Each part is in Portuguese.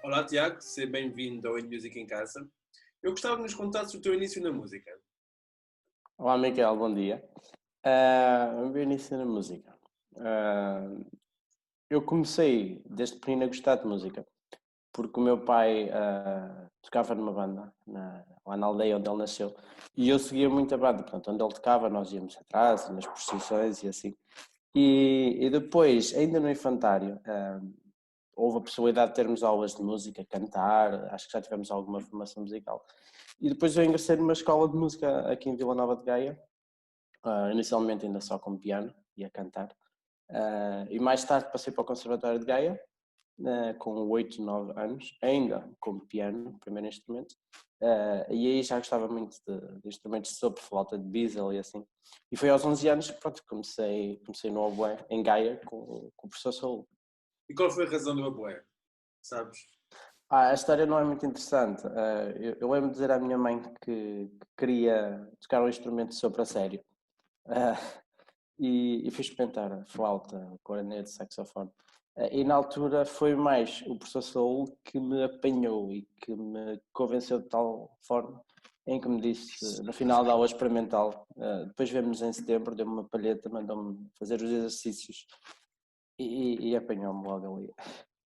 Olá, Tiago, seja bem-vindo ao In Music em Casa. Eu gostava de nos contasses o teu início na música. Olá, Miquel, bom dia. O meu início na música. Ah, eu comecei desde pequenino a gostar de música, porque o meu pai tocava numa banda lá na aldeia onde ele nasceu, e eu seguia muito a banda, portanto, onde ele tocava, nós íamos atrás, nas procissões e assim. E depois, ainda no infantário, houve a possibilidade de termos aulas de música, cantar, acho que já tivemos alguma formação musical. E depois eu ingressei numa escola de música aqui em Vila Nova de Gaia. Inicialmente ainda só com piano e a cantar. E mais tarde passei para o Conservatório de Gaia, com 8, 9 anos, ainda com piano, primeiro instrumento. E aí já gostava muito de instrumentos de sopro, flauta de bisel e assim. E foi aos 11 anos que pronto, comecei no oboé, em Gaia, com o professor Saúl. E qual foi a razão do oboé? Sabes? A história não é muito interessante. Eu lembro de dizer à minha mãe que queria tocar um instrumento de sopro a sério. Uh, e fui experimentar flauta, clarinete, saxofone. E na altura foi mais o professor Saúl que me apanhou e que me convenceu de tal forma em que me disse, no final da aula experimental, depois vemos em setembro, deu-me uma palheta, mandou-me fazer os exercícios e apanhou-me logo ali.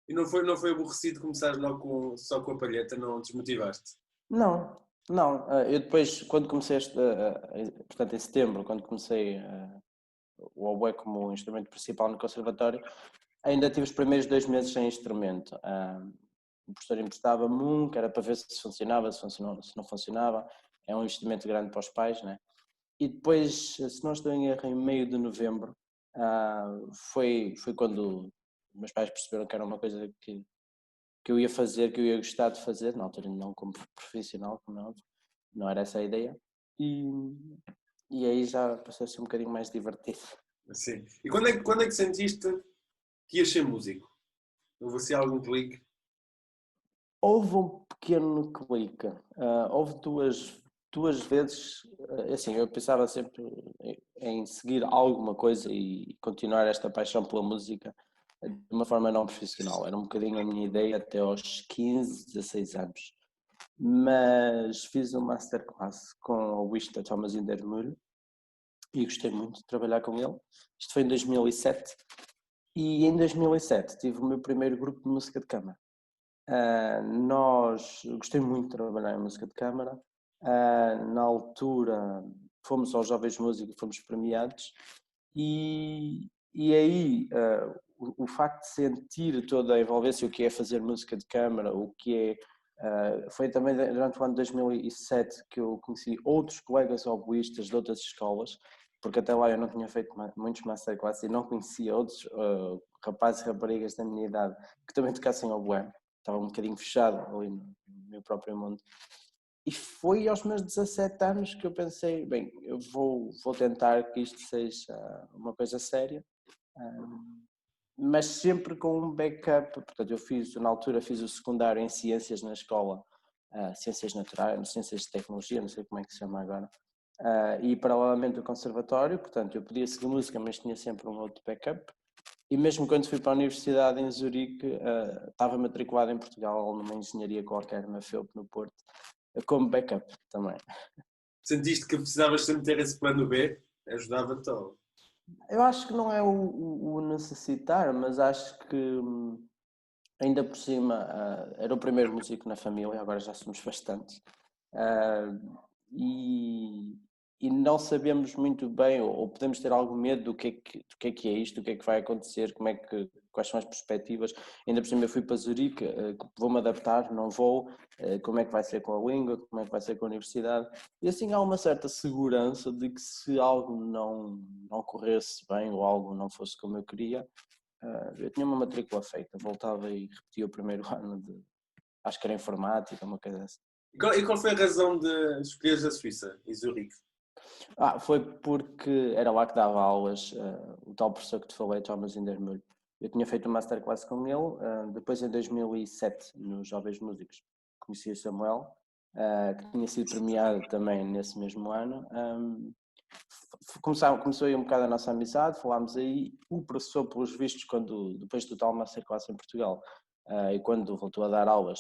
E não foi aborrecido começares logo só com a palheta, não desmotivaste? Não, não. Eu depois, quando comecei, portanto em setembro, quando comecei o oboé como instrumento principal no conservatório, ainda tive os primeiros 2 meses sem instrumento. O professor emprestava-me um, que era para ver se funcionava, se não funcionava. É um investimento grande para os pais, né? E depois, se não estou em erro, em meio de novembro, foi quando meus pais perceberam que era uma coisa que eu ia fazer, que eu ia gostar de fazer, na altura não como profissional, como é óbvio, não era essa a ideia. E, e aí já passou a ser um bocadinho mais divertido. Sim. E quando é que sentiste que ias ser músico? Houve assim algum clique? Houve um pequeno clique. Houve duas vezes, assim, eu pensava sempre em seguir alguma coisa e continuar esta paixão pela música de uma forma não profissional. Era um bocadinho a minha ideia até aos 15, 16 anos. Mas fiz um masterclass com o Wista Thomas Indermulho e gostei muito de trabalhar com ele. Isto foi em 2007 e em 2007 tive o meu primeiro grupo de música de câmara. Gostei muito de trabalhar em música de câmara. Na altura fomos aos Jovens Músicos e fomos premiados e aí o facto de sentir toda a envolvência, o que é fazer música de câmara, o que foi também durante o ano de 2007 que eu conheci outros colegas oboístas de outras escolas, porque até lá eu não tinha feito muitos masterclass e não conhecia outros rapazes e raparigas da minha idade que também tocassem oboé. Estava um bocadinho fechado ali no meu próprio mundo. E foi aos meus 17 anos que eu pensei, bem, eu vou tentar que isto seja uma coisa séria, mas sempre com um backup. Portanto, na altura fiz o secundário em Ciências na escola, Ciências Naturais, Ciências de Tecnologia, não sei como é que se chama agora, e paralelamente o conservatório, portanto, eu podia seguir música, mas tinha sempre um outro backup. E mesmo quando fui para a universidade em Zurique, estava matriculado em Portugal numa engenharia qualquer, na FEUP, no Porto, como backup também. Sentiste que precisavas sempre ter esse plano B? Ajudava-te ou... Eu acho que não é o necessitar, mas acho que ainda por cima era o primeiro músico na família, agora já somos bastantes. Uh, e, e não sabemos muito bem, ou podemos ter algum medo do que é isto, do que é que vai acontecer, quais são as perspectivas. Ainda por cima eu fui para Zurique, vou-me adaptar, não vou, como é que vai ser com a língua, como é que vai ser com a universidade. E assim há uma certa segurança de que se algo não corresse bem ou algo não fosse como eu queria, eu tinha uma matrícula feita, voltava e repetia o primeiro ano acho que era informática, uma coisa assim. E qual foi a razão de escolheres a Suíça, em Zurique? Foi porque era lá que dava aulas, o tal professor que te falei, Thomas Indermulho. Eu tinha feito um masterclass com ele, depois em 2007, nos Jovens Músicos, conheci o Samuel, que tinha sido premiado também nesse mesmo ano. Começou aí um bocado a nossa amizade, falámos aí. O professor, pelos vistos, depois do tal masterclass em Portugal, e quando voltou a dar aulas,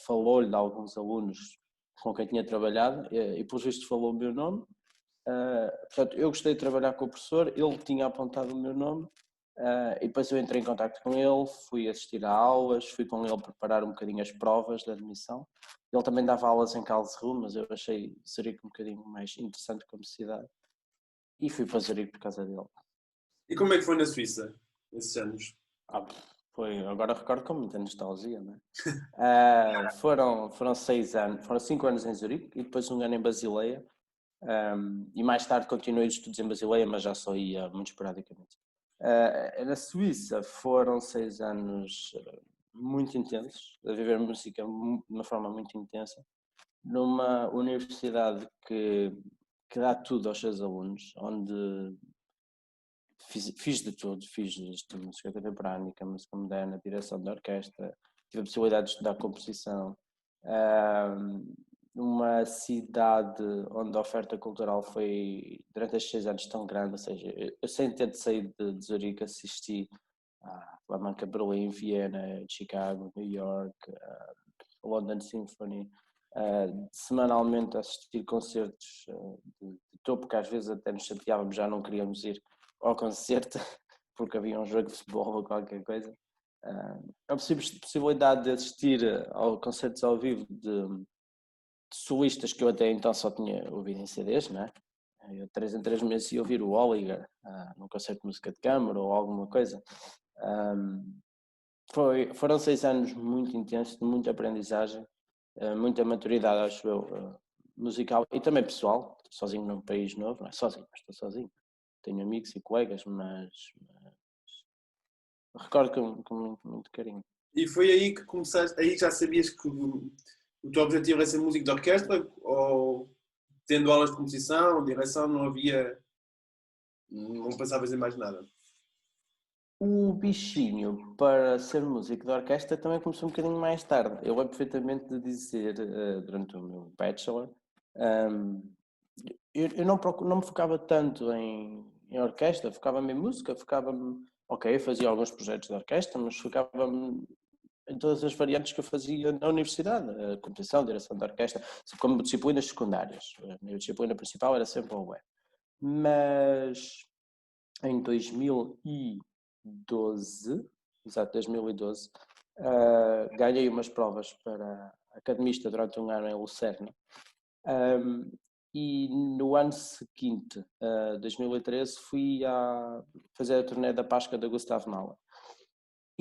falou-lhe de alguns alunos com quem tinha trabalhado e por visto falou o meu nome. Portanto, eu gostei de trabalhar com o professor, ele tinha apontado o meu nome e depois eu entrei em contacto com ele, fui assistir a aulas, fui com ele preparar um bocadinho as provas de admissão. Ele também dava aulas em Karlsruhe, mas eu achei Zurique um bocadinho mais interessante como cidade e fui para Zurique por causa dele. E como é que foi na Suíça, esses anos? Agora recordo com muita nostalgia, não é? Foram 6 anos, foram 5 anos em Zurique e depois um ano em Basileia. E mais tarde continuei os estudos em Basileia, mas já só ia muito esporadicamente. Na Suíça foram 6 anos muito intensos, a viver música de uma forma muito intensa, numa universidade que dá tudo aos seus alunos, onde fiz de tudo, fiz de música contemporânea, música moderna, direção de orquestra, tive a possibilidade de estudar composição. Uma cidade onde a oferta cultural foi durante estes 6 anos tão grande, ou seja, eu sem ter de sair de Zurique assisti a Flamenca, Berlim, Viena, Chicago, New York, London Symphony, semanalmente assistir concertos de topo que às vezes até nos chateávamos, já não queríamos ir ao concerto porque havia um jogo de futebol ou qualquer coisa. A possibilidade de assistir a concertos ao vivo de solistas que eu até então só tinha ouvido em CDs, não é? Eu 3 em 3 meses ia ouvir o Oliver num concerto de música de câmara ou alguma coisa. Foram 6 anos muito intensos, de muita aprendizagem, muita maturidade, acho eu, musical e também pessoal. Estou sozinho num país novo, não é sozinho, mas estou sozinho. Tenho amigos e colegas, mas recordo com muito, muito carinho. E foi aí que começaste, aí já sabias que o teu objetivo era ser músico de orquestra ou tendo aulas de composição, direção, não pensavas em mais nada? O bichinho para ser músico de orquestra também começou um bocadinho mais tarde. Eu lembro perfeitamente de dizer, durante o meu bachelor, eu não me focava tanto em orquestra, focava-me em música, fazia alguns projetos de orquestra, mas focava-me em todas as variantes que eu fazia na universidade, composição, direção de orquestra, como disciplinas secundárias. A minha disciplina principal era sempre a web. Mas em 2012, exato, 2012, ganhei umas provas para academista durante um ano em Lucerna. E no ano seguinte, 2013, fui a fazer a turnê da Páscoa da Gustav Mahler.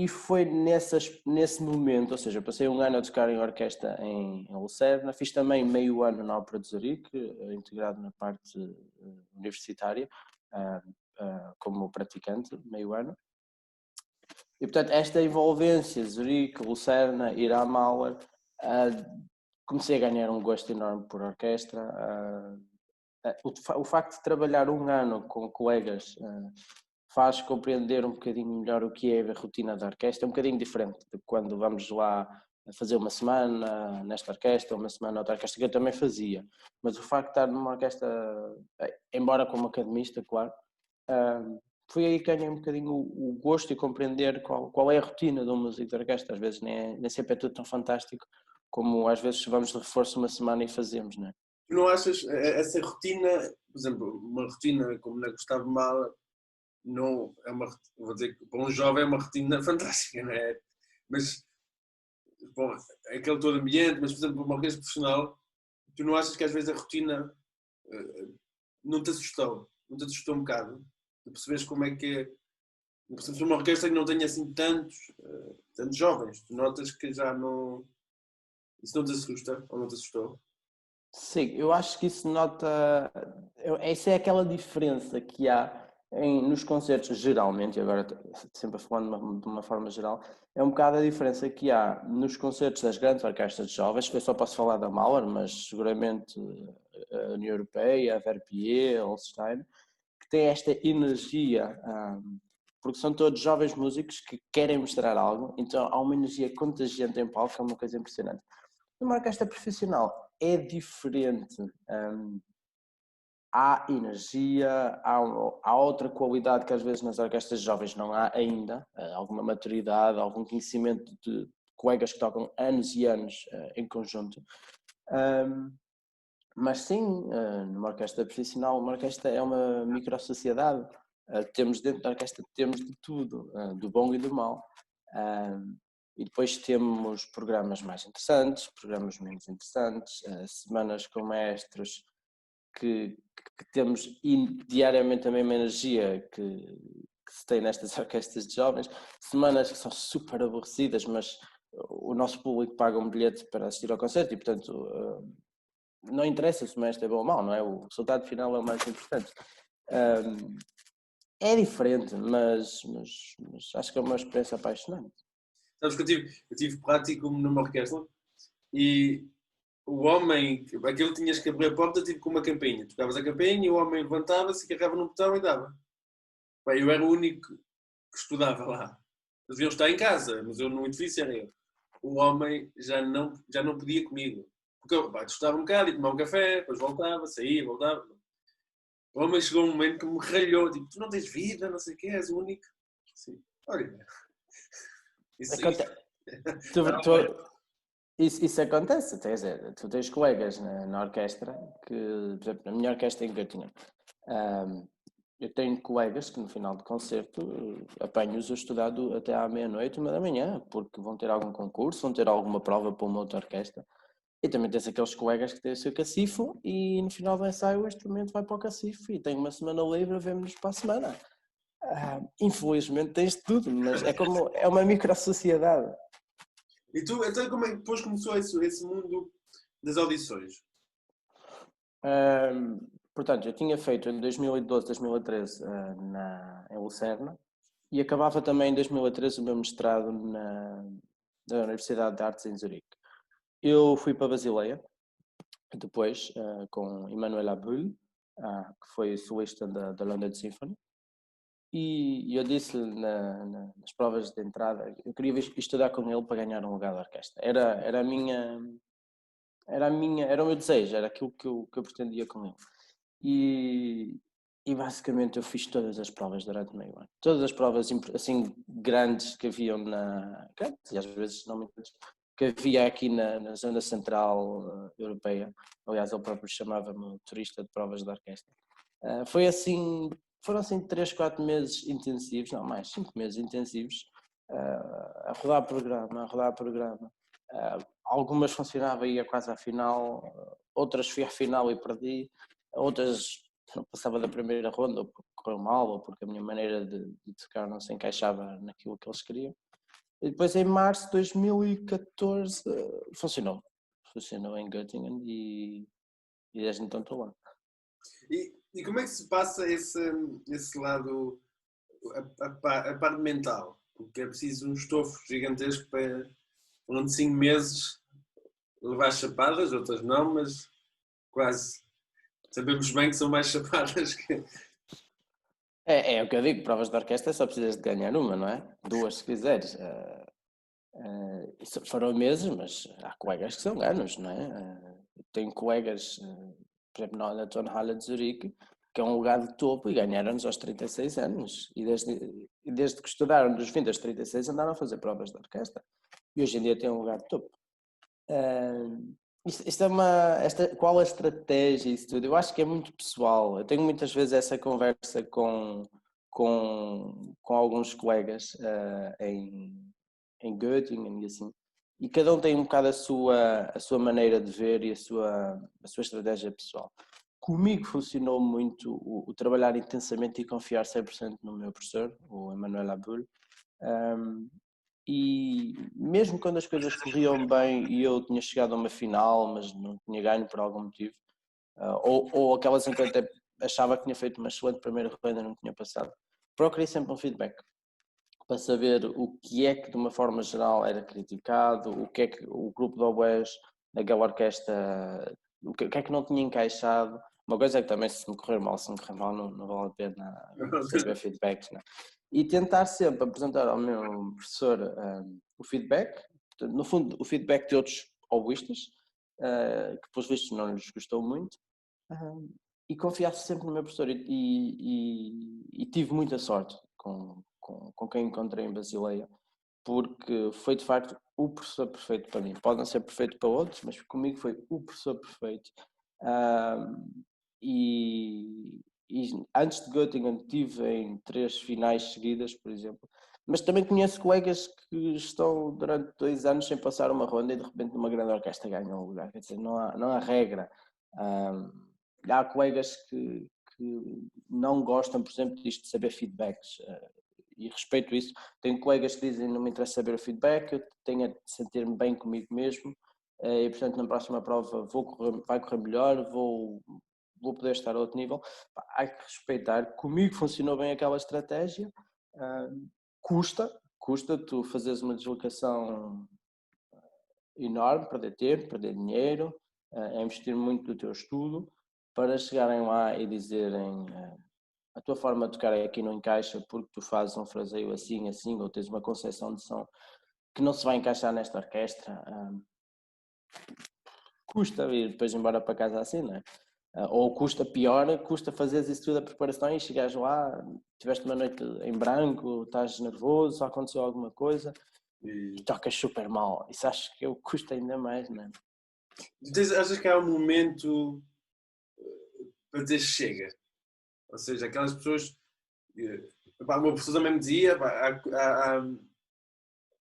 E foi nesse momento, ou seja, passei um ano a tocar em orquestra em Lucerna, fiz também meio ano na Ópera de Zurique, integrado na parte universitária, como praticante, meio ano. E portanto, esta envolvência, Zurique, Lucerna, ir à Mahler, comecei a ganhar um gosto enorme por orquestra. O facto de trabalhar um ano com colegas faz compreender um bocadinho melhor o que é a rotina da orquestra. É um bocadinho diferente de quando vamos lá fazer uma semana nesta orquestra, uma semana noutra orquestra, que eu também fazia. Mas o facto de estar numa orquestra, embora como academista, claro, foi aí que ganhei um bocadinho o gosto e compreender qual é a rotina de um músico de orquestra. Às vezes nem sempre é tudo tão fantástico como às vezes vamos de reforço uma semana e fazemos, não é? Tu não achas essa rotina, por exemplo, uma rotina como na Gustavo Mahler, não é vou dizer que para um jovem é uma rotina fantástica, não é? Mas, bom, aquele todo ambiente, mas por exemplo, uma orquestra profissional, tu não achas que às vezes a rotina não te assustou? Não te assustou um bocado? Tu percebes como é que é? Por exemplo, uma orquestra que não tenha assim tantos jovens, tu notas que já não. Isso não te assusta ou não te assustou? Sim, eu acho que isso nota. Essa é aquela diferença que há nos concertos, geralmente, e agora sempre falando de uma forma geral, é um bocado a diferença que há nos concertos das grandes orquestras jovens, que eu só posso falar da Mahler, mas seguramente a União Europeia, a Verbier, a Holstein, que tem esta energia, porque são todos jovens músicos que querem mostrar algo, então há uma energia contagiante em palco, é uma coisa impressionante. Numa orquestra profissional é diferente. Há energia, há outra qualidade que às vezes nas orquestras jovens não há ainda, alguma maturidade, algum conhecimento de colegas que tocam anos e anos em conjunto. Mas sim, numa orquestra profissional, uma orquestra é uma micro-sociedade. Temos dentro da orquestra temos de tudo, do bom e do mau. E depois temos programas mais interessantes, programas menos interessantes, semanas com mestres que temos diariamente a mesma energia que se tem nestas orquestras de jovens, semanas que são super aborrecidas, mas o nosso público paga um bilhete para assistir ao concerto e, portanto, não interessa se o mestre é bom ou mau, não é? O resultado final é o mais importante. É diferente, mas acho que é uma experiência apaixonante. Sabes que eu tive prático numa orquestra e o homem, aquilo tinhas que abrir a porta tipo com uma campainha. Tocavas a campainha e o homem levantava-se, agarrava no botão e dava. Bem, eu era o único que estudava lá. Eles deviam estar em casa, mas eu no edifício era eu. O homem já não podia comigo. Porque eu estudava um bocado e tomava um café, depois voltava, saía, voltava. O homem chegou um momento que me ralhou, tipo, tu não tens vida, não sei o quê, és o único. Sim. Olha, isso Isso acontece, quer dizer, tu tens colegas na orquestra que, por exemplo, na minha orquestra em Göttingen, eu tenho colegas que no final do concerto apanho-os a estudar até à meia-noite, 1h da manhã, porque vão ter algum concurso, vão ter alguma prova para uma outra orquestra. E também tens aqueles colegas que têm o seu cacifo e no final do ensaio o instrumento vai para o cacifo e tem uma semana livre, vemo-nos para a semana. Infelizmente tens tudo, mas é uma micro-sociedade. E tu, então como é que depois começou esse mundo das audições? Portanto, eu tinha feito em 2012, 2013 em Lucerna e acabava também em 2013 o meu mestrado na Universidade de Artes em Zurique. Eu fui para Basileia, depois com Emmanuel Abuel, que foi solista da London Symphony, e eu disse-lhe nas provas de entrada eu queria estudar com ele para ganhar um lugar da orquestra. Era o meu desejo, era aquilo que eu pretendia com ele. E basicamente eu fiz todas as provas durante meio ano. Todas as provas assim grandes que haviam grandes, e às vezes não muito grandes, que havia aqui na zona central europeia. Aliás, ele próprio chamava-me turista de provas da orquestra. Foram assim 3, 4 meses intensivos, não mais, 5 meses intensivos, a rodar programa. Algumas funcionava e ia quase à final, outras fui à final e perdi, outras não passava da primeira ronda, ou porque correu mal, ou porque a minha maneira de tocar não se encaixava naquilo que eles queriam. E depois em março de 2014 funcionou em Göttingen e desde então estou lá. E como é que se passa esse lado, a parte mental? Porque é preciso um estofo gigantesco para, durante 5 meses, levar chapadas, outras não, mas quase. Sabemos bem que são mais chapadas que... É o que eu digo, provas de orquestra só precisas de ganhar uma, não é? 2 se quiseres. Foram meses, mas há colegas que são anos, não é? Tenho colegas, por exemplo, na Tonhalle de Zurique, que é um lugar de topo e ganharam-nos aos 36 anos. E desde que estudaram dos 20 aos 36 andaram a fazer provas de orquestra. E hoje em dia tem um lugar de topo. Qual a estratégia e isso tudo? Eu acho que é muito pessoal. Eu tenho muitas vezes essa conversa com alguns colegas em Göttingen e assim, e cada um tem um bocado a sua maneira de ver e a sua estratégia pessoal. Comigo funcionou muito o trabalhar intensamente e confiar 100% no meu professor, o Emmanuel Abuel, e mesmo quando as coisas corriam bem e eu tinha chegado a uma final, mas não tinha ganho por algum motivo, ou aquelas em que eu até achava que tinha feito uma excelente primeira ronda e não tinha passado, procurei sempre um feedback para saber o que é que de uma forma geral era criticado, o que é que o grupo de oboés daquela orquestra, o que é que não tinha encaixado. Uma coisa é que também se me correr mal não vale a pena receber feedbacks, não é? E tentar sempre apresentar ao meu professor o feedback, no fundo o feedback de outros oboístas, que pelos vistos não lhes gostou muito, e confiar sempre no meu professor e tive muita sorte com quem encontrei em Basileia, porque foi de facto o professor perfeito para mim. Pode não ser perfeito para outros, mas comigo foi o professor perfeito. E antes de Göttingen tive em 3 finais seguidas, por exemplo. Mas também conheço colegas que estão durante 2 anos sem passar uma ronda e de repente numa grande orquestra ganham um lugar. Quer dizer, não há regra. Há colegas que não gostam, por exemplo, disto de saber feedbacks. E respeito isso. Tenho colegas que dizem não me interessa saber o feedback, eu tenho de sentir-me bem comigo mesmo e portanto na próxima prova vai correr melhor, vou poder estar a outro nível. Há que respeitar. Comigo funcionou bem aquela estratégia. Custa tu fazeres uma deslocação enorme, perder tempo, perder dinheiro, investir muito do teu estudo para chegarem lá e dizerem a tua forma de tocar aqui não encaixa porque tu fazes um fraseio assim, ou tens uma concepção de som que não se vai encaixar nesta orquestra. Custa ir depois embora para casa assim, não é? Ou custa fazeres isso tudo a preparação e chegares lá, tiveste uma noite em branco, estás nervoso, aconteceu alguma coisa e tocas super mal. Isso acho que custa ainda mais, não é? Achas que há um momento para dizer chega? Ou seja, aquelas pessoas. Uma pessoa também me dizia,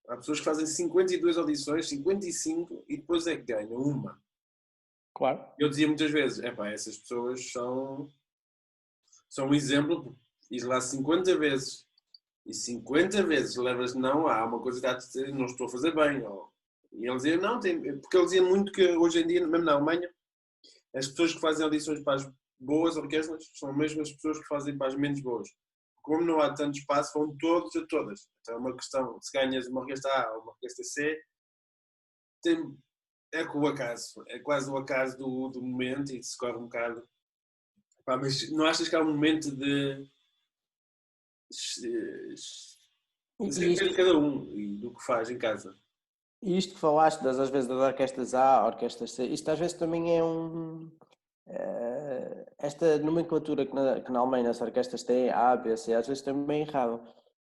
há pessoas que fazem 52 audições, 55 e depois é que ganham uma. Claro. Eu dizia muitas vezes, essas pessoas são um exemplo, ir lá 50 vezes e 50 vezes levas não, há uma coisa que está a dizer, não estou a fazer bem. E ele dizia, não, porque ele dizia muito que hoje em dia, mesmo na Alemanha, as pessoas que fazem audições para as boas orquestras são mesmo as pessoas que fazem para as menos boas. Como não há tanto espaço, vão todos a todas. Então é uma questão, se ganhas uma orquestra A ou uma orquestra C, é com o acaso, é quase o acaso do momento e se corre um bocado. Mas não achas que há um momento de depende de cada um e do que faz em casa? E isto que falaste, às vezes das orquestras A, orquestras C, isto às vezes também é esta nomenclatura que na Alemanha as orquestras têm, A, B, C, às vezes também é errado.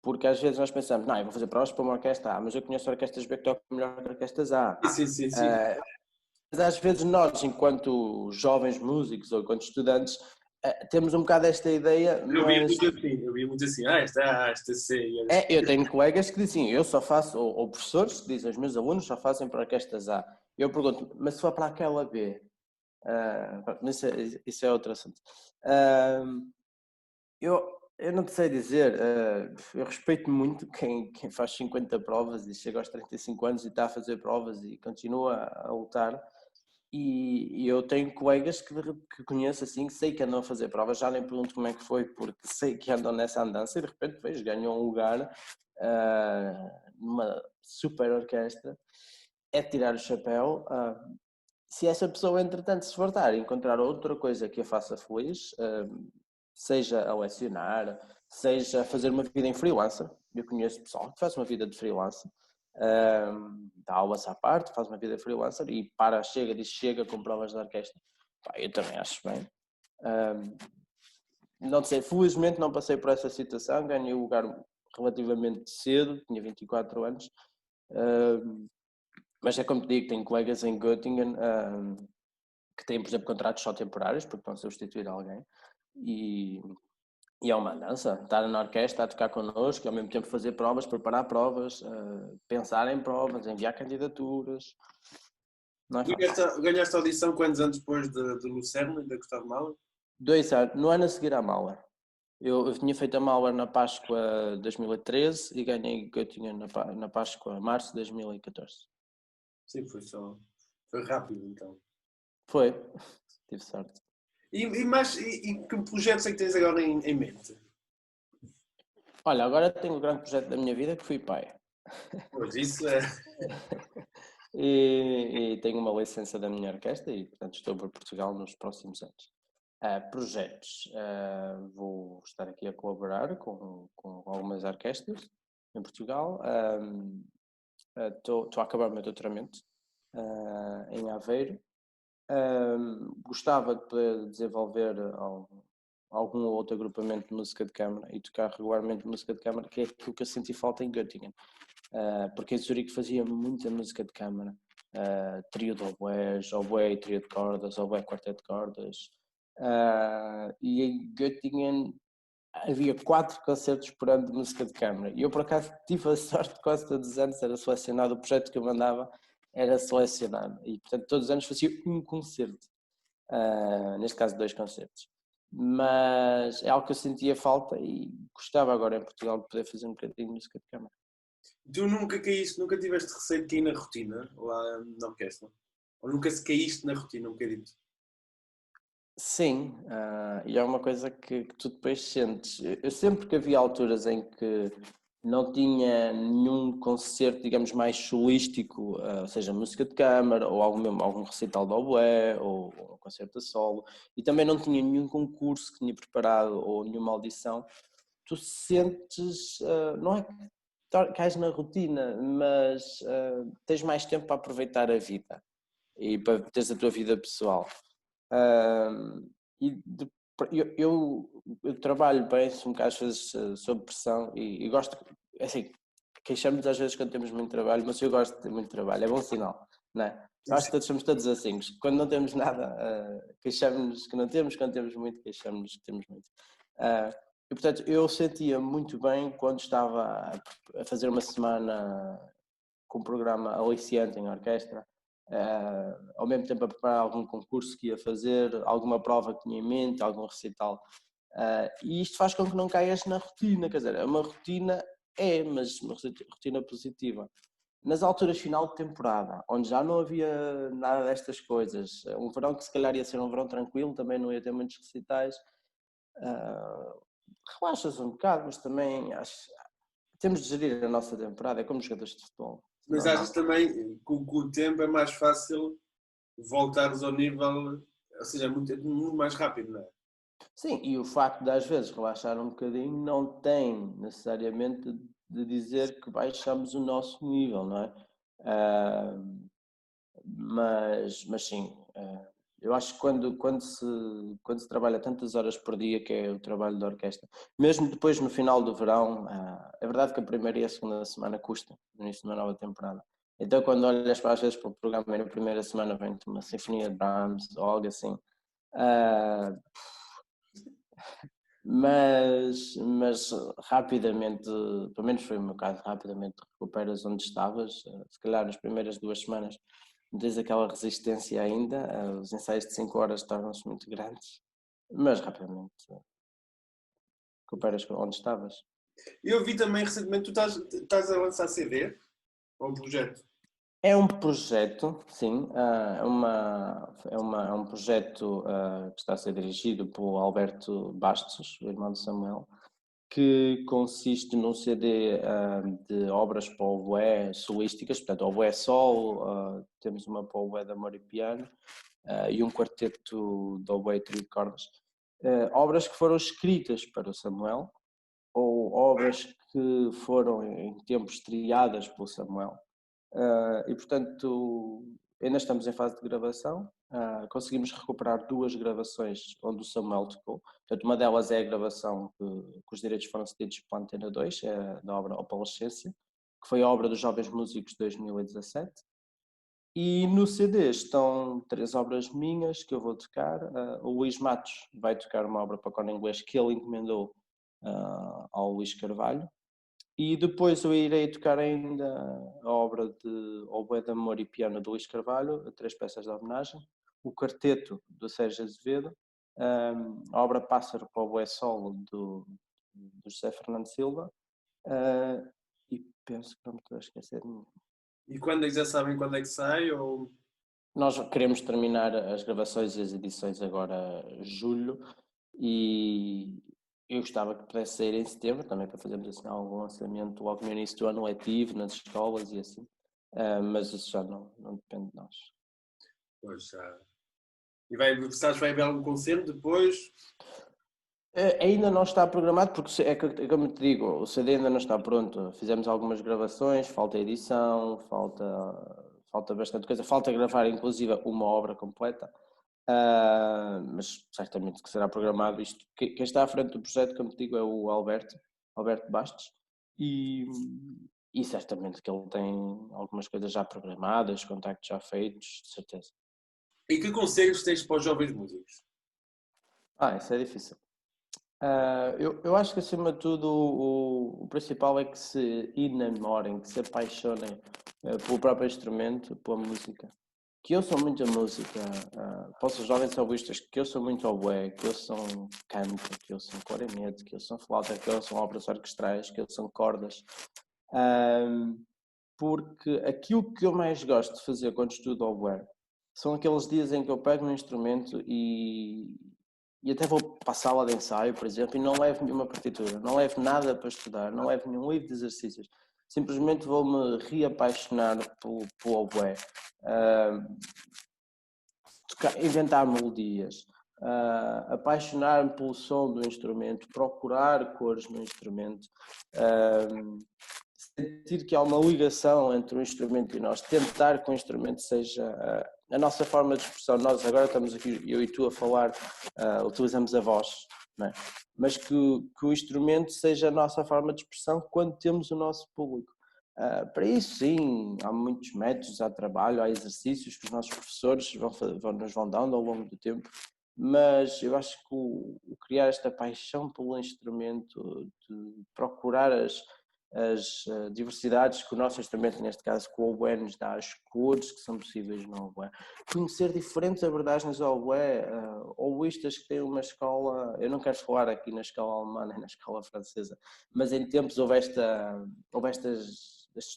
Porque às vezes nós pensamos, não, eu vou fazer provas para uma orquestra A, mas eu conheço orquestras B que tocam melhor que orquestras A. Sim. Mas às vezes nós, enquanto jovens músicos ou enquanto estudantes, temos um bocado esta ideia, Eu via mas... muito assim, esta C. eu tenho colegas que dizem, eu só faço, ou professores que dizem, os meus alunos só fazem para orquestras A. Eu pergunto, mas se for para aquela B? Isso é outro assunto. Eu não te sei dizer, eu respeito muito quem faz 50 provas e chega aos 35 anos e está a fazer provas e continua a lutar. E eu tenho colegas que conheço assim, que sei que andam a fazer provas, já nem pergunto como é que foi, porque sei que andam nessa andança e de repente vejo, ganham um lugar numa super orquestra. É tirar o chapéu. Se essa pessoa, entretanto, se esforçar e encontrar outra coisa que a faça feliz, seja a lecionar, seja a fazer uma vida em freelancer, eu conheço pessoal que faz uma vida de freelancer, dá aulas à parte, faz uma vida de freelancer e diz chega com provas de orquestra. Eu também acho bem. Não sei, felizmente não passei por essa situação, ganhei o lugar relativamente cedo, tinha 24 anos, mas é como te digo, tenho colegas em Göttingen que têm, por exemplo, contratos só temporários, porque vão substituir alguém, e é uma andança, estar na orquestra a tocar connosco, e ao mesmo tempo fazer provas, preparar provas, pensar em provas, enviar candidaturas. Não é fácil. Ganhaste a audição quantos anos depois de Lucerna, da Gustavo Mahler? 2 anos, no ano a seguir à Mahler. Eu tinha feito a Mahler na Páscoa 2013 e ganhei Göttingen na Páscoa março de 2014. Sim, foi rápido então. Foi, tive sorte. E que projetos é que tens agora em mente? Olha, agora tenho o grande projeto da minha vida que fui pai. Pois isso é. E tenho uma licença da minha orquestra e, portanto, estou por Portugal nos próximos anos. Projetos. Vou estar aqui a colaborar com algumas orquestras em Portugal. Estou a acabar o meu doutoramento em Aveiro. Gostava de poder desenvolver algum ou outro agrupamento de música de câmara e tocar regularmente música de câmara, que é aquilo que eu senti falta em Göttingen. Porque em Zurique fazia muita música de câmara. Trio de oboé e trio de cordas, oboé e quarteto de cordas. E em Göttingen havia 4 concertos por ano de música de câmara. E eu, por acaso, tive a sorte de quase todos os anos era selecionado, o projeto que eu mandava era selecionado. E, portanto, todos os anos fazia um concerto. Neste caso, 2 concertos. Mas é algo que eu sentia falta e gostava agora em Portugal de poder fazer um bocadinho de música de câmara. Tu nunca caíste, nunca tiveste receio de cair na rotina lá na orquestra? Ou nunca se caíste na rotina um bocadinho? Sim, e é uma coisa que tu depois sentes. Eu sempre que havia alturas em que não tinha nenhum concerto, digamos, mais solístico, ou seja, música de câmara, ou algum recital de oboé, ou um concerto a solo, e também não tinha nenhum concurso que tinha preparado, ou nenhuma audição, tu sentes, não é que cais na rotina, mas tens mais tempo para aproveitar a vida e para teres a tua vida pessoal. E eu trabalho bem, um bocado às vezes sob pressão e gosto, assim, queixamos às vezes quando temos muito trabalho, mas eu gosto de ter muito trabalho, é bom sinal, não é? Eu acho que todos somos todos assim, quando não temos nada, queixamos-nos que não temos, quando temos muito, queixamos-nos que temos muito. E portanto, eu sentia muito bem quando estava a fazer uma semana com um programa aliciante em orquestra, ao mesmo tempo a preparar algum concurso que ia fazer, alguma prova que tinha em mente, algum recital. E isto faz com que não caias na rotina, quer dizer, é uma rotina, mas uma rotina positiva. Nas alturas final de temporada, onde já não havia nada destas coisas, um verão que se calhar ia ser um verão tranquilo, também não ia ter muitos recitais, relaxas um bocado, mas também temos de gerir a nossa temporada, é como jogadores de futebol. Mas Normal. achas também que com o tempo é mais fácil voltares ao nível, ou seja, muito mais rápido, não é? Sim, e o facto de às vezes relaxar um bocadinho não tem necessariamente de dizer que baixamos o nosso nível, não é? Mas sim, eu acho que quando se trabalha tantas horas por dia, que é o trabalho da orquestra, mesmo depois no final do verão, é verdade que a primeira e a segunda semana custa, no início de uma nova temporada. Então quando olhas para às vezes para o programa e na primeira semana vem-te uma sinfonia de Brahms ou algo assim, uh, mas rapidamente, pelo menos foi o meu caso, rapidamente recuperas onde estavas. Se calhar nas primeiras 2 semanas tens aquela resistência ainda, os ensaios de 5 horas tornam-se muito grandes, mas rapidamente recuperas onde estavas. Eu vi também recentemente, tu estás a lançar CD, ou um projeto? É um projeto, sim, é um projeto que está a ser dirigido pelo Alberto Bastos, o irmão de Samuel, que consiste num CD de obras para oboé solísticas, portanto, oboé solo, temos uma para oboé de amor e piano, e um quarteto de oboé e trio de cordas. Obras que foram escritas para o Samuel, ou obras que foram em tempos triadas pelo Samuel. E portanto, ainda estamos em fase de gravação. Conseguimos recuperar 2 gravações onde o Samuel tocou. Portanto, uma delas é a gravação que os direitos foram cedidos pela Antena 2, da obra Opalescência, que foi a obra dos Jovens Músicos de 2017. E no CD estão 3 obras minhas que eu vou tocar. O Luís Matos vai tocar uma obra para coro inglês que ele encomendou ao Luís Carvalho. E depois eu irei tocar ainda a obra de Oboé de Amor e Piano do Luís Carvalho, 3 peças de homenagem, o Quarteto do Sérgio Azevedo, a obra Pássaro para Oboé Solo do José Fernando Silva, e penso que não me estou a esquecer de nenhum. E quando é que já sabem quando é que sai? Ou... Nós queremos terminar as gravações e as edições agora julho, e eu gostava que pudesse sair em setembro, também para fazermos assim algum lançamento logo no início do ano letivo, nas escolas e assim, mas isso já não depende de nós. Pois já. E sabes, vai haver algum concerto depois? Ainda não está programado, porque é como te digo, o CD ainda não está pronto. Fizemos algumas gravações, falta edição, falta bastante coisa, falta gravar inclusive uma obra completa. Mas certamente que será programado isto. Quem está à frente do projeto, como te digo, é o Alberto Bastos, e certamente que ele tem algumas coisas já programadas, contactos já feitos, de certeza. E que conselhos tens para os jovens músicos? Isso é difícil. Eu acho que, acima de tudo, o principal é que se enamorem, que se apaixonem pelo próprio instrumento, pela música. Que ouçam muito a música, para os jovens oboístas, que ouçam muito oboé, que ouçam canto, que ouçam clarinete, que ouçam flauta, que ouçam obras orquestrais, que ouçam cordas. Porque aquilo que eu mais gosto de fazer quando estudo oboé são aqueles dias em que eu pego no instrumento e até vou para a sala de ensaio, por exemplo, e não levo nenhuma partitura, não levo nada para estudar, não levo nenhum livro de exercícios. Simplesmente vou-me reapaixonar pelo oboé, inventar melodias, apaixonar-me pelo som do instrumento, procurar cores no instrumento, sentir que há uma ligação entre o instrumento e nós, tentar que o instrumento seja a nossa forma de expressão. Nós agora estamos aqui, eu e tu, a falar, utilizamos a voz, não é? Mas que o instrumento seja a nossa forma de expressão quando temos o nosso público. Para isso, sim, há muitos métodos, há trabalho, há exercícios que os nossos professores nos vão dando ao longo do tempo, mas eu acho que o criar esta paixão pelo instrumento, de procurar as diversidades que o nosso instrumento, neste caso com o oboé, nos dá, as cores que são possíveis no oboé, conhecer diferentes abordagens ao oboé, oboístas que têm uma escola, eu não quero falar aqui na escola alemã nem na escola francesa, mas em tempos houve estes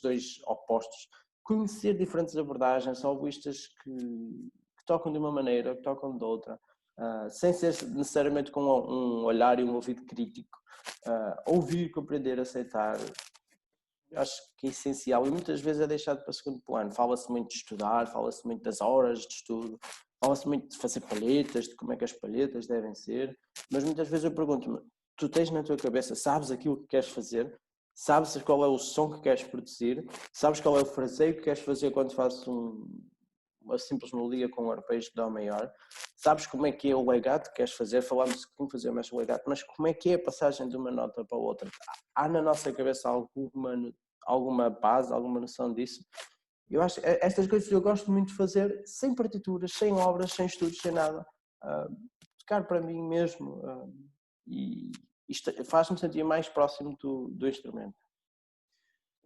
dois opostos, conhecer diferentes abordagens, oboístas que tocam de uma maneira, que tocam de outra, sem ser necessariamente com um olhar e um ouvido crítico, ouvir, compreender, aceitar. Eu acho que é essencial e muitas vezes é deixado para segundo plano. Fala-se muito de estudar, fala-se muito das horas de estudo, fala-se muito de fazer palhetas, de como é que as palhetas devem ser, mas muitas vezes eu pergunto-me, tu tens na tua cabeça, sabes aquilo que queres fazer? Sabes qual é o som que queres produzir? Sabes qual é o fraseio que queres fazer quando fazes uma simples melodia com um arpejo de dó maior? Sabes como é que é o legato que queres fazer? Falámos de como fazer mais o legato, mas como é que é a passagem de uma nota para a outra? Há na nossa cabeça alguma base, alguma noção disso? Eu acho que estas coisas eu gosto muito de fazer sem partituras, sem obras, sem estudos, sem nada. Tocar para mim mesmo, e isto faz-me sentir mais próximo do instrumento.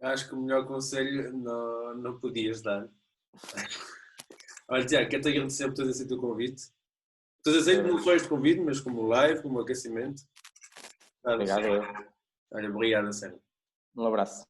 Acho que o melhor conselho não podias dar. Olha, Tiago, quero-te agradecer por teres aceito o convite. Teres aceito não só este convite, mas como live, como aquecimento. Obrigado. Olha, obrigado, a sério. Um abraço.